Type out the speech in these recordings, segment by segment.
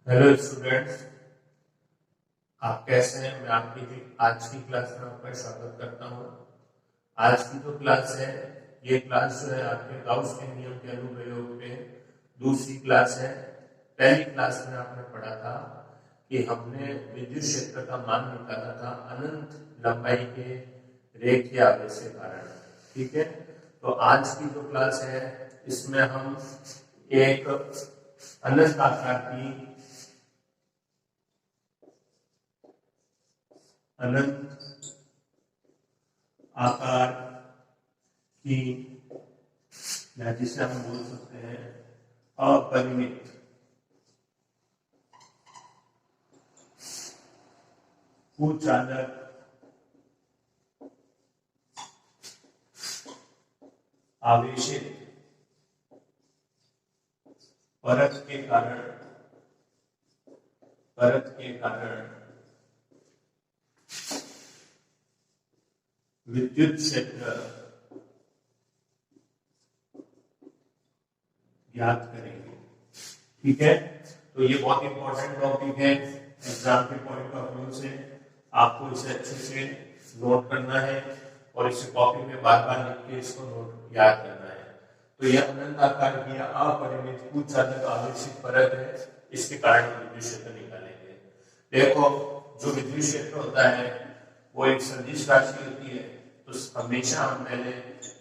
Hello students, आप कैसे हैं? मैं आपकी आज की क्लास में आपका स्वागत करता हूं। आज की जो क्लास है, ये क्लास जो है आपके गाउस के नियम के अनुप्रयोग पे दूसरी क्लास है। पहली क्लास में आपने पढ़ा था कि हमने विद्युत क्षेत्र का मान निकाला था अनंत लंबाई के रेखीय आवेश के कारण। ठीक है, तो आज की जो क्लास है इसमें हम एक अनंत आकार की अनंत आकार की, या जिसे हम बोल सकते हैं अपरिमित कुचालक आवेशित परत के कारण विद्युत क्षेत्र ज्ञात करेंगे। ठीक है, तो ये बहुत इंपॉर्टेंट टॉपिक है। एग्जाम के पॉइंट ऑफ व्यू से आपको इसे अच्छे से नोट करना है और इसे कॉपी में बार बार लिख के इसको नोट याद करना है। तो यह अनंत आकार की अपरिमित कुचालक आवेशित परत है, इसके कारण विद्युत क्षेत्र निकालेंगे। देखो, जो विद्युत क्षेत्र होता है वो एक सदिश राशि होती है, तो हमेशा हम पहले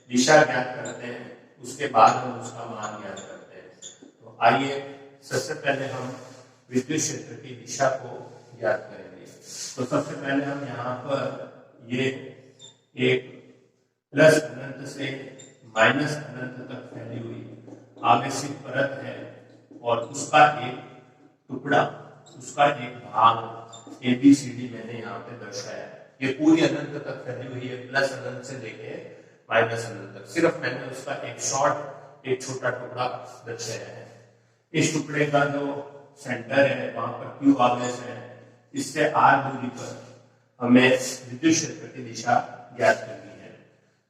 दिशा ज्ञात करते हैं, उसके बाद हम उसका मान ज्ञात करते हैं। तो आइए सबसे पहले हम विद्युत क्षेत्र की दिशा को ज्ञात करेंगे। तो सबसे पहले हम यहाँ पर ये एक प्लस अनंत से माइनस अनंत तक फैली हुई आवेशित परत है और उसका एक टुकड़ा, उसका एक भाग ABCD मैंने यहाँ पे दर्शाया है। ये पूरी अनंत तक फैली हुई है, प्लस अनंत से लेके माइनस अनंत तक। सिर्फ मैंने उसका एक छोटा टुकड़ा दर्शाया है। इस टुकड़े का जो सेंटर है वहां पर Q आवेश है, इससे R दूरी पर हमें विद्युत क्षेत्र की दिशा ज्ञात करनी है।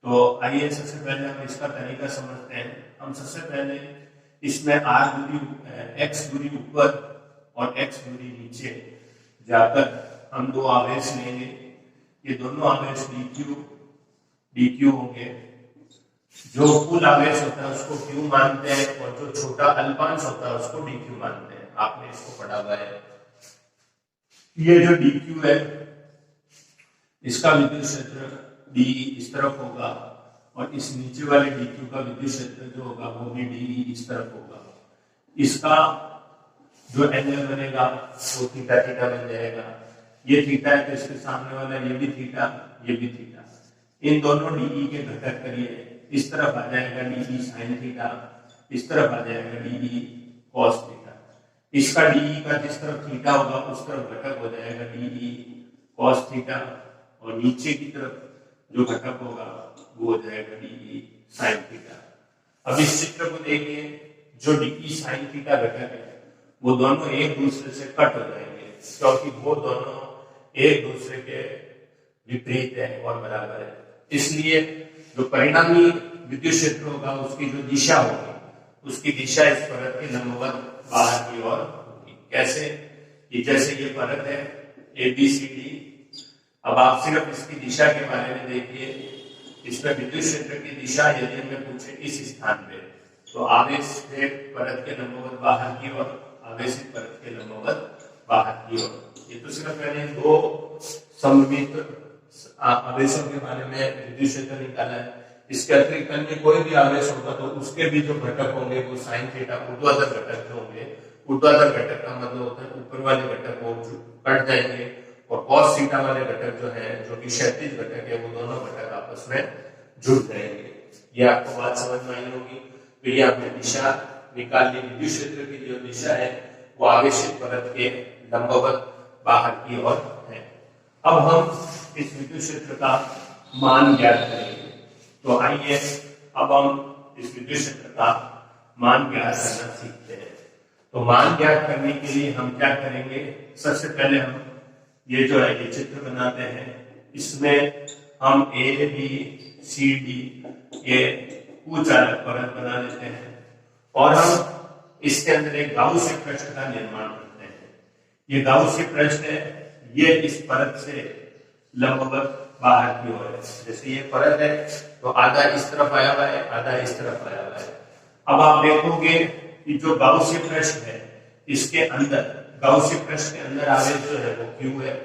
तो आइए सबसे पहले हम इसका तरीका समझते हैं। हम सबसे पहले इसमें X दूरी ऊपर और X दूरी नीचे जाकर हम दो आवेश लेंगे। ये दोनों आवेश dq होंगे। जो कुल आवेश होता है उसको Q मानते हैं और जो छोटा अल्पांश होता है उसको dq मानते हैं। आपने इसको पढ़ा हुआ है। ये जो dq है इसका विद्युत क्षेत्र d इस तरफ होगा और इस नीचे वाले dq का विद्युत क्षेत्र जो होगा वो भी d इस तरफ होगा। इसका जो एंगल बनेगा वो थीटा थीटा बन जाएगा। ये थीटा है तो इसके सामने वाला ये भी थीटा, ये भी थीटा। इन दोनों DE के घटक करिए। इस तरफ आ जाएगा DE sin थीटा, इस तरफ आ जाएगा DE cos थीटा। इसका DE का जिस तरफ थीटा होगा उस तरफ घटक हो जाएगा DE cos थीटा और नीचे की तरफ जो घटक होगा वो हो जाएगा DE sin थीटा। अब इस चित्र को देखिए, जो DE sin थीटा घटक है वो दोनों एक दूसरे से कट हो जाएंगे, क्योंकि वो दोनों एक दूसरे के विपरीत है और बराबर है। इसलिए जो परिणामी विद्युत क्षेत्र होगा उसकी जो दिशा होगी, उसकी दिशा इस परत के लंबवत बाहर की ओर होगी। कैसे? कि जैसे ये परत है ABCD, अब आप सिर्फ इसकी दिशा के बारे में देखिए। इसमें विद्युत क्षेत्र की दिशा यदि हमें पूछे इस स्थान पे, तो आवेश से परत के लंबवत बाहर की ओर, आवेशित परत के लंबवत बाहर की ओर। ये तो सिर्फ मैंने दो सममित आवेशों के बारे में विद्युत क्षेत्र निकाला है। इसके अतिरिक्त अन्य कोई भी आवेश होगा तो उसके भी जो घटक होंगे वो साइन थीटा ऊर्ध्वाधर घटक जो होंगे, ऊर्ध्वाधर घटक का मतलब होता है ऊपर वाले घटक वो कट जाएंगे और कॉस थीटा वाले घटक जो है, जो कि क्षैतिज घटक है, वो दोनों घटक आपस में जुड़ जाएंगे। ये आपको बात समझ में आई होगी। तो ये आपने दिशा निकाल ली। विद्युत क्षेत्र की जो दिशा है वो आवेशित परत के लंबवत बाहर की ओर है। अब हम इस विद्युत क्षेत्र का मान ज्ञात करेंगे। तो आइए अब हम इस विद्युत क्षेत्र का मान ज्ञात करना सीखते हैं। तो मान ज्ञात करने के लिए हम क्या करेंगे? सबसे पहले हम ये जो है ये चित्र बनाते हैं। इसमें हम ABCD ये कुचालक परत बना लेते हैं और हम इसके अंदर एक गाउस पृष्ठ का निर्माण करते हैं। ये गाउसीय पृष्ठ है, ये इस परत से लंबवत बाहर की ओर है। जैसे ये परत है तो आधा इस तरफ आया हुआ है, आधा इस तरफ आया हुआ है। अब आप देखोगे कि जो गाउसीय पृष्ठ है इसके अंदर, गाउसीय पृष्ठ के अंदर आवेश जो है वो Q है।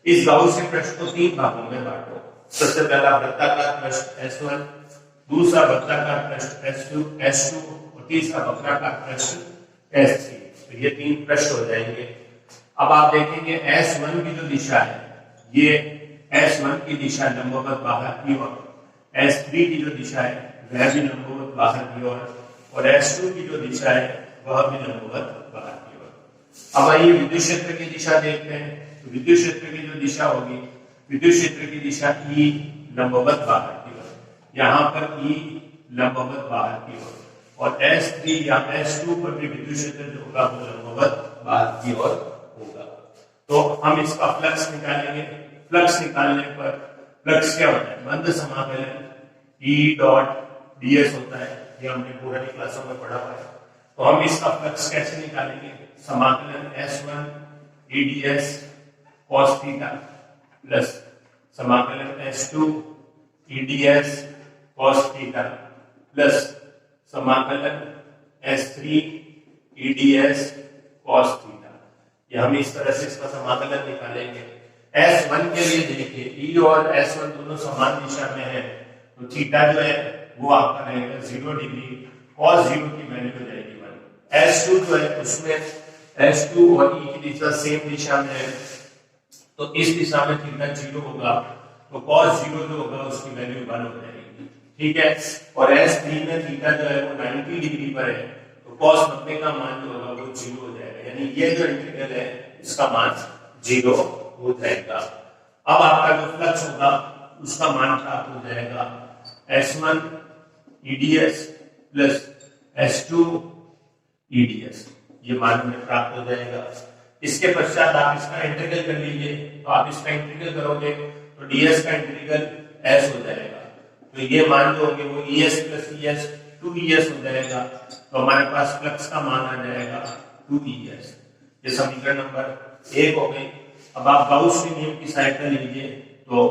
इस गाउसीय पृष्ठ को 3 भागों में बांटो। सबसे पहला वृत्ताकार पृष्ठ S1, दूसरा वृत्ताकार पृष्ठ S2 और तीसरा वक्राकार पृष्ठ S3। तो ये 3 पृष्ठ हो जाएंगे। अब आप देखेंगे S1 की जो दिशा है, ये S1 की दिशा लंबवत बाहर की ओर, S3 की जो दिशा है वह भी लंबवत बाहर की ओर, और S2 की जो दिशा है वह भी लंबवत बाहर की ओर। अब आइए विद्युत क्षेत्र की दिशा देखते हैं। तो विद्युत क्षेत्र की जो दिशा होगी, विद्युत क्षेत्र की दिशा E लंबवत बाहर की ओर, यहाँ पर E लंबवत बाहर की ओर, और S3 या S2 पर भी विद्युत क्षेत्र जो होगा वो लंबवत बाहर की ओर होगा। तो हम इसका फ्लक्स निकालेंगे। फ्लक्स निकालने पर फ्लक्स क्या होता है? बंद समाकलन E डॉट ds होता है, ये हमने पुरानी क्लासों में पढ़ा हुआ है। तो हम इसका फ्लक्स कैसे निकालेंगे? समाकलन S1 E ds cos theta plus समाकलन S2 E ds cos theta plus समाकलन S3 E ds cos theta. ये हम इस तरह से इसका समाकलन निकालेंगे। S1 के लिए देखिए, E और S1 दोनों समान दिशा में है, तो थीटा जो है वो आपका रहेगा 0 डिग्री, cos 0 की वैल्यू हो जाएगी 1। S2 जो है उसमें S2 और E की दिशा सेम दिशा में है, तो इस दिशा में थीटा 0 होगा, तो cos 0 जो होगा उसकी वैल्यू 1 हो जाएगी। ठीक है। और S3 में थीटा जो है वो 90 डिग्री पर है, तो cos 90 का मान जो होगा वो 0 हो जाएगा, यानी ये जो इंटीग्रल है इसका मान 0 हो जाएगा। अब आपका जो फ्लक्स होगा उसका मान प्राप्त हो जाएगा S1 EDS plus S2 EDS, ये मान हमें प्राप्त हो जाएगा। इसके पश्चात आप इसका इंटीग्रल कर लीजिए। तो आप इसका इंटीग्रल करोगे तो ds का इंटीग्रल s हो जाएगा, तो ये मान जो होंगे वो ES प्लस ES 2ES हो जाएगा। तो हमारे पास फ्लक्स का मान आ जाएगा 2ES। ये समीकरण नंबर 1 हो गई। अब आप गाउस के नियम की सहायता लीजिए। तो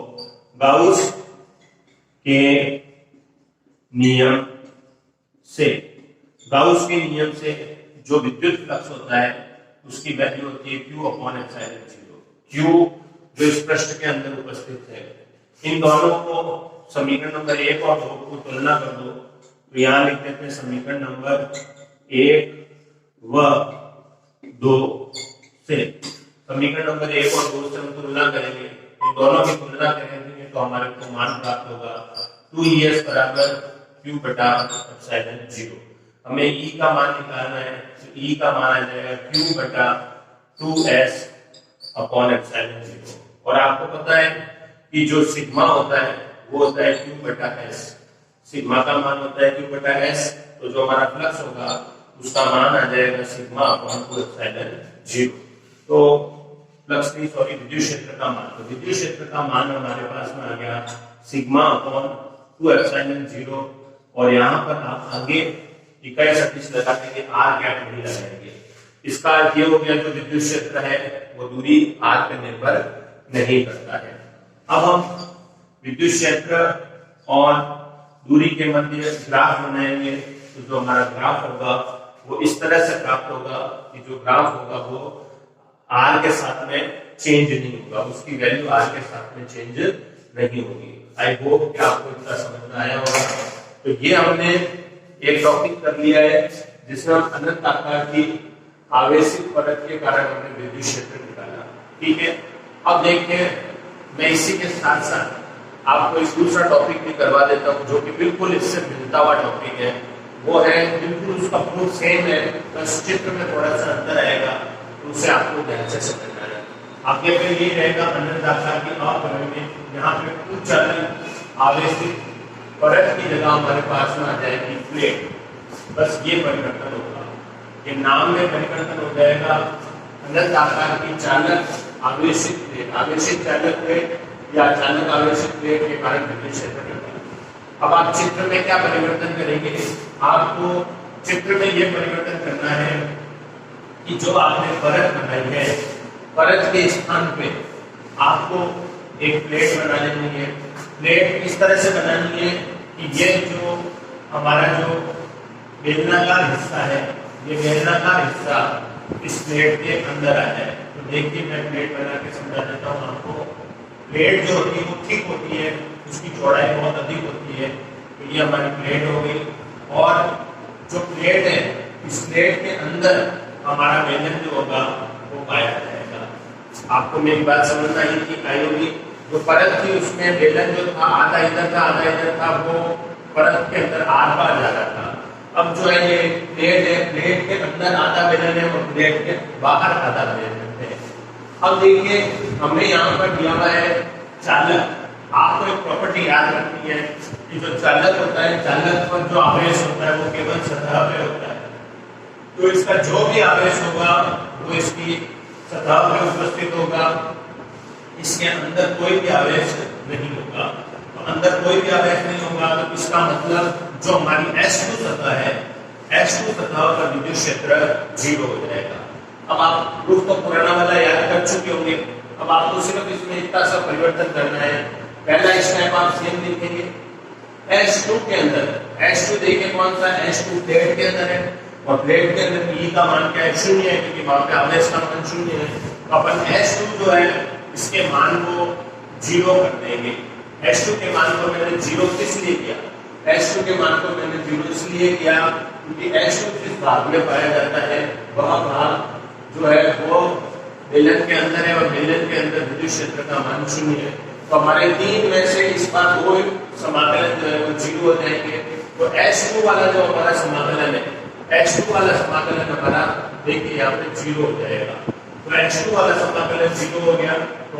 गाउस के नियम से, गाउस के नियम से जो विद्युत फ्लक्स होता है उसकी वैल्यू होती है Q अपॉन एप्सिलॉन 0। Q जो इस पृष्ठ के अंदर उपस्थित है, इन दोनों को समीकरण नंबर 1 और 2 को तुलना कर दो। तो यहाँ लिख देते हैं समीकरण नंबर 1 व 2 से, समीकरण नंबर 1 और 2 से हम तुलना करेंगे। इन दोनों की तुलना करेंगे तो हमारे को मान प्राप्त होगा 2ES बराबर Q बटा एप्सिलॉन 0। हमें E का मान निकालना है, तो E का मान आ जाएगा Q बटा 2S अपॉन एप्सिलॉन 0। और आपको पता है कि जो सिग्मा होता है वो होता है Q बटा S। सिग्मा का मान होता है Q बटा S, तो जो हमारा फ्लक्स होगा उसका मान आ जाएगा सिग्मा अपॉन 2 एप्सिलॉन 0। तो फ्लक्स नहीं, सॉरी, विद्युत क्षेत्र का मान। तो विद्युत क्षेत्र का मान हमारे पास में आ गया सिग्मा अपॉन 2 एप्सिलॉन 0। और यहाँ पर आप आगे इकाई सदिश लगा देंगे, R कैप नहीं लगाएंगे। इसका अर्थ ये हो गया जो विद्युत क्षेत्र है वो दूरी R पर निर्भर नहीं करता है। अब हम विद्युत क्षेत्र और दूरी के मध्य ग्राफ बनाएंगे। तो जो हमारा ग्राफ होगा वो इस तरह से प्राप्त होगा कि जो ग्राफ होगा वो R के साथ में चेंज नहीं होगा, उसकी वैल्यू R के साथ में चेंज नहीं होगी। आई होप कि आपको इतना समझ में आया होगा। तो ये हमने एक टॉपिक कर लिया है जिसमें हम अनंत आकार की आवेशित परत के कारण हमने विद्युत क्षेत्र निकाला। ठीक है। अब देखिए, मैं इसी के साथ साथ आपको एक दूसरा टॉपिक भी करवा देता हूँ जो कि बिल्कुल इससे मिलता हुआ टॉपिक है। वो है बिल्कुल उसका प्रूफ सेम है, बस चित्र में थोड़ा सा अंतर आएगा, तो उसे आपको ध्यान से समझना है। आगे पे ये रहेगा अनंत आकार की अपरिमित, यहाँ पे कुछ आवेशित परत की जगह हमारे पास में आ जाएगी प्लेट। बस ये परिवर्तन होगा, ये नाम में परिवर्तन हो जाएगा। अनंत आकार की चालक आवेशित प्लेट, आवेशित चालक प्लेट या अचानक आवेशित प्लेट के कारण विद्युत क्षेत्र होगा। अब आप चित्र में क्या परिवर्तन करेंगे? आपको चित्र में ये परिवर्तन करना है कि जो आपने परत बनाई है परत के स्थान पे आपको एक प्लेट बना लेनी है। प्लेट इस तरह से बनानी है कि ये जो हमारा जो बेलनाकार हिस्सा है, ये बेलनाकार हिस्सा इस प्लेट के अंदर आ जाए। तो देखिए मैं प्लेट बना के समझा देता हूँ आपको। प्लेट जो होती है वो ठीक होती है, उसकी चौड़ाई बहुत अधिक होती है। तो ये हमारी प्लेट हो गई, और जो प्लेट है इस प्लेट के अंदर हमारा बेलन जो होगा वो पाया जाएगा। आपको मेरी बात समझ आई होगी। जो परत थी उसमें बेलन जो था आधा इधर था आधा इधर था, वो परत के अंदर आर पार जा रहा था। अब जो है ये प्लेट है, प्लेट के अंदर आधा बेलन है और प्लेट के बाहर आधा बेलन है। अब देखिए हमें यहाँ पर दिया हुआ है चालक। आपको एक प्रॉपर्टी याद रखनी है कि जो चालक होता है, चालक पर जो आवेश होता है वो केवल सतह पे होता है। तो इसका जो भी आवेश होगा वो इसकी सतह पे उपस्थित होगा, इसके अंदर कोई भी आवेश नहीं होगा। तो अंदर कोई भी आवेश नहीं होगा तो इसका मतलब जो हमारी S2 सतह है, S2 सतह का विद्युत क्षेत्र 0 हो जाएगा। अब आप प्रूफ तो पुराना वाला याद कर चुके होंगे। अब आपको सिर्फ इसमें इतना सा परिवर्तन करना है। पहला स्टेप आप सेम लिखेंगे, S2 के अंदर, S2 देखिए कौन सा, S2 प्लेट के अंदर है, और प्लेट के अंदर E का मान क्या है, 0 है, क्योंकि वहां पे आवेश का मान 0 है। तो अपन S2 जो है इसके मान को 0 कर देंगे। S2 के मान को मैंने 0 किस लिए किया, S2 के मान को मैंने 0 इसलिए किया क्योंकि S2 जिस भाग में पाया जाता है वह भाग जो है वो बेलन के अंदर है, और बेलन के अंदर विद्युत क्षेत्र का मान 0 है। तो हमारे 3 में से इस बार 2 समाकलन जो है वो 0 हो जाएंगे। तो S2 वाला जो हमारा समाकलन है, S2 वाला समाकलन हमारा देखिए यहाँ पे 0 हो जाएगा। तो S2 वाला समाकलन 0 हो गया, तो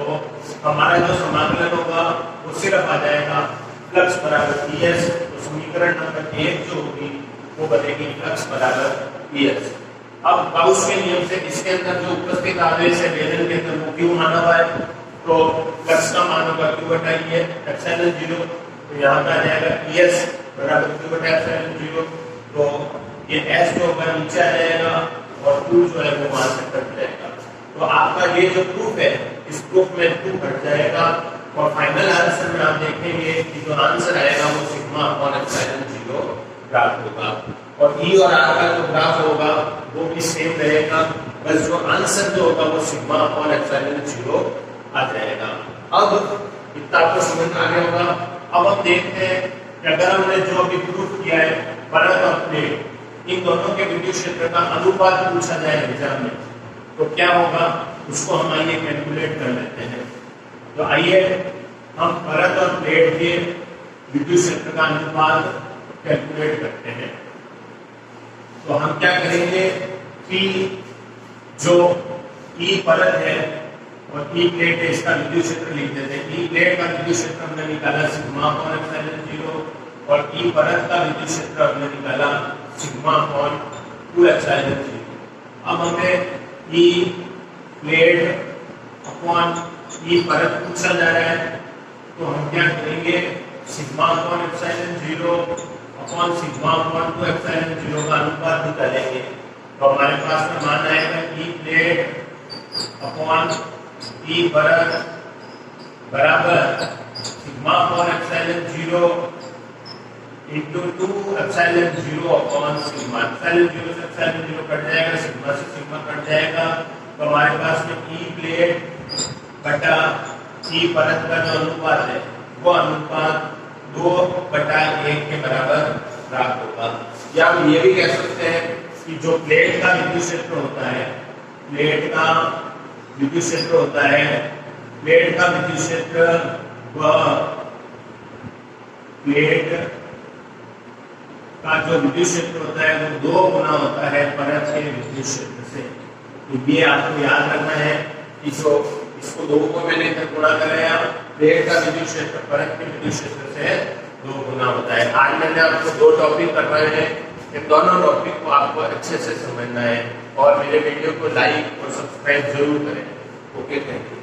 हमारा जो समाकलन होगा वो सिर्फ आ जाएगा फ्लक्स बराबर ES। तो समीकरण नंबर 1 जो होगी वो बनेगी फ्लक्स बराबर ES। अब गाउस के नियम से इसके अंदर जो उपस्थित आवेश है बेलन के अंदर वो क्यों माना हुआ है, तो फ्लक्स का मान होगा Q बटा E एप्सिलॉन 0। तो यहाँ पे आ जाएगा ES बराबर Q बटा एप्सिलॉन 0। तो ये S जो होगा नीचे आ जाएगा और Q जो है वो वहां से कट जाएगा। तो आपका ये जो प्रूफ है इस प्रूफ में Q कट जाएगा, और फाइनल आंसर में आप देखेंगे कि जो आंसर आएगा वो सिग्मा अपॉन एप्सिलॉन 0 प्राप्त होगा। और E और R का जो ग्राफ होगा वो भी सेम रहेगा, बस जो आंसर जो होगा वो सिग्मा अपॉन एप्सिलॉन 0 आ जाएगा। अब इतना आपको समझ आ गया होगा। अब हम देखते हैं कि अगर हमने जो अभी प्रूफ किया है परत और प्लेट, इन दोनों के विद्युत क्षेत्र का अनुपात पूछा जाए एग्जाम में तो क्या होगा, उसको हम आइए कैलकुलेट कर लेते हैं। तो आइए हम परत और प्लेट के विद्युत क्षेत्र का अनुपात कैलकुलेट करते हैं। तो हम क्या करेंगे कि जो E परत है और E प्लेट है इसका विद्युत क्षेत्र लिख देते हैं। E प्लेट का विद्युत क्षेत्र हमने निकाला सिग्मा अपॉन एप्सिलॉन 0, और E परत का विद्युत क्षेत्र हमने निकाला सिग्मा अपॉन 2 एप्सिलॉन 0। अब हमें E प्लेट अपॉन E परत पूछा जा रहा है, तो हम क्या करेंगे, sigma upon epsilon 0 upon sigma upon 2 epsilon 0 का अनुपात निकालेंगे। तो हमारे पास में मान आएगा E प्लेट अपॉन E परत बराबर sigma upon epsilon 0 into 2 epsilon 0 upon sigma. Epsilon 0 से एप्सिलॉन 0 कट जाएगा, सिग्मा से सिग्मा कट जाएगा। तो हमारे पास में E प्लेट बटा E परत का जो अनुपात है वो अनुपात 2/1 के बराबर प्राप्त होगा। या हम ये भी कह सकते हैं कि जो प्लेट का विद्युत क्षेत्र होता है, प्लेट का विद्युत क्षेत्र होता है, प्लेट का विद्युत क्षेत्र वह प्लेट का जो विद्युत क्षेत्र होता है वो 2 गुना होता है परत के विद्युत क्षेत्र से। तो ये आपको याद रखना है कि जो इसको 2 को मैंने इधर गुणा कराया, प्लेट का विद्युत क्षेत्र परत के विद्युत क्षेत्र से 2 गुना होता है। आज मैंने आपको 2 टॉपिक करवाए हैं, इन दोनों टॉपिक को आपको अच्छे से समझना है, और मेरे वीडियो को लाइक और सब्सक्राइब जरूर करें। Okay, thank you.